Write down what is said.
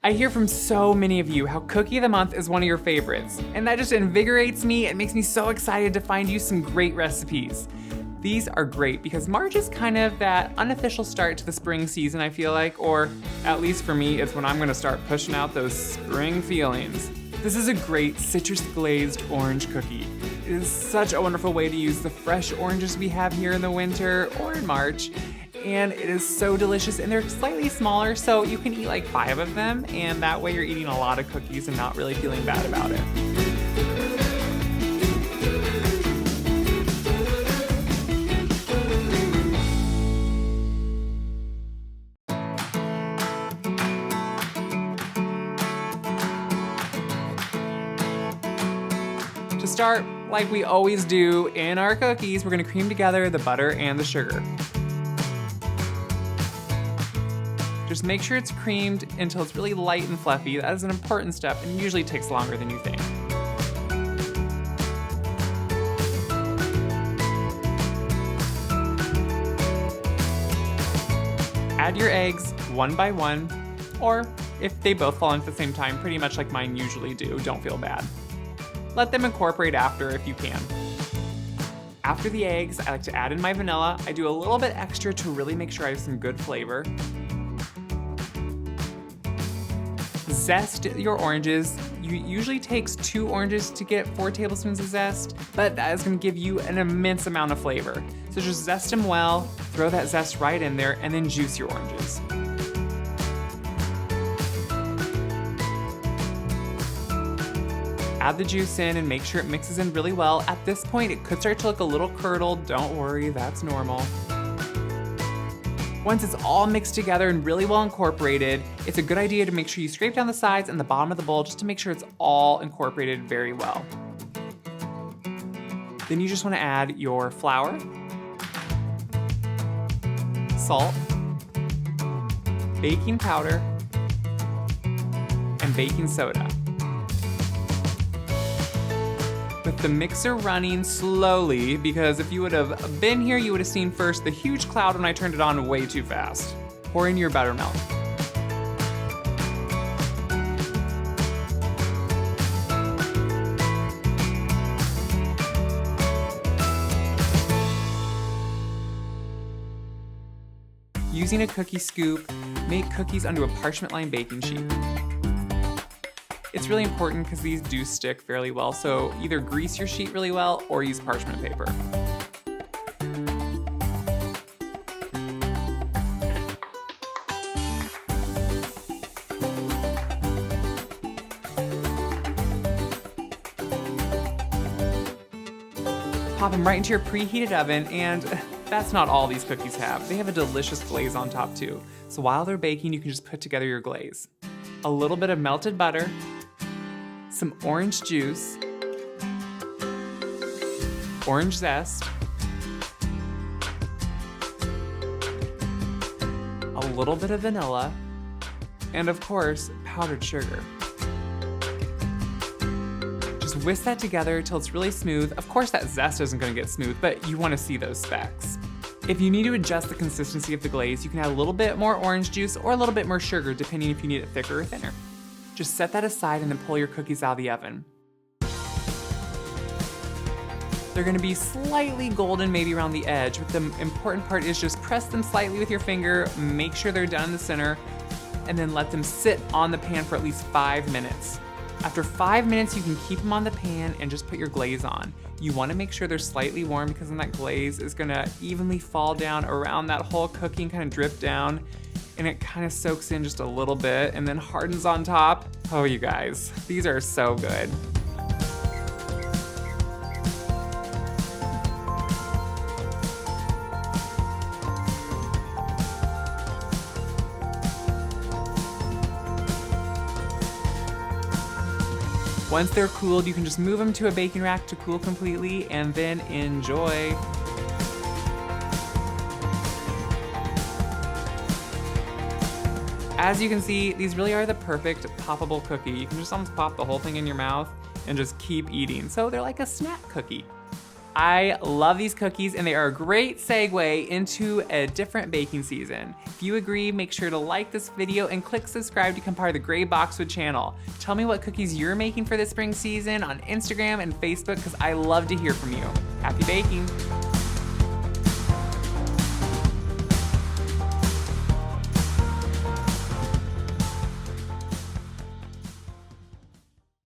I hear from so many of you how Cookie of the Month is one of your favorites, and that just invigorates me and makes me so excited to find you some great recipes. These are great because March is kind of that unofficial start to the spring season, I feel like, or at least for me, it's when I'm gonna start pushing out those spring feelings. This is a great citrus glazed orange cookie. It is such a wonderful way to use the fresh oranges we have here in the winter or in March. And it is so delicious, and they're slightly smaller, so you can eat like 5 of them, and that way you're eating a lot of cookies and not really feeling bad about it. To start, like we always do in our cookies, we're gonna cream together the butter and the sugar. Just make sure it's creamed until it's really light and fluffy. That is an important step and usually takes longer than you think. Add your eggs one by one, or if they both fall in at the same time, pretty much like mine usually do, don't feel bad. Let them incorporate after if you can. After the eggs, I like to add in my vanilla. I do a little bit extra to really make sure I have some good flavor. Zest your oranges. It usually takes 2 oranges to get 4 tablespoons of zest, but that is gonna give you an immense amount of flavor. So just zest them well, throw that zest right in there, and then juice your oranges. Add the juice in and make sure it mixes in really well. At this point, it could start to look a little curdled. Don't worry, that's normal. Once it's all mixed together and really well incorporated, it's a good idea to make sure you scrape down the sides and the bottom of the bowl just to make sure it's all incorporated very well. Then you just want to add your flour, salt, baking powder, and baking soda. With the mixer running slowly, because if you would have been here, you would have seen first the huge cloud when I turned it on way too fast. Pour in your buttermilk. Using a cookie scoop, make cookies onto a parchment-lined baking sheet. It's really important because these do stick fairly well, so either grease your sheet really well or use parchment paper. Pop them right into your preheated oven, and that's not all these cookies have. They have a delicious glaze on top too. So while they're baking, you can just put together your glaze. A little bit of melted butter, some orange juice, orange zest, a little bit of vanilla, and of course, powdered sugar. Just whisk that together till it's really smooth. Of course, that zest isn't gonna get smooth, but you wanna see those specks. If you need to adjust the consistency of the glaze, you can add a little bit more orange juice or a little bit more sugar, depending if you need it thicker or thinner. Just set that aside and then pull your cookies out of the oven. They're gonna be slightly golden, maybe around the edge, but the important part is just press them slightly with your finger, make sure they're done in the center, and then let them sit on the pan for at least 5 minutes. After 5 minutes, you can keep them on the pan and just put your glaze on. You wanna make sure they're slightly warm because then that glaze is gonna evenly fall down around that whole cookie and kind of drip down, and it kind of soaks in just a little bit and then hardens on top. Oh, you guys, these are so good. Once they're cooled, you can just move them to a baking rack to cool completely and then enjoy. As you can see, these really are the perfect poppable cookie. You can just almost pop the whole thing in your mouth and just keep eating. So they're like a snack cookie. I love these cookies and they are a great segue into a different baking season. If you agree, make sure to like this video and click subscribe to become part of the Gray Boxwood channel. Tell me what cookies you're making for the spring season on Instagram and Facebook because I love to hear from you. Happy baking!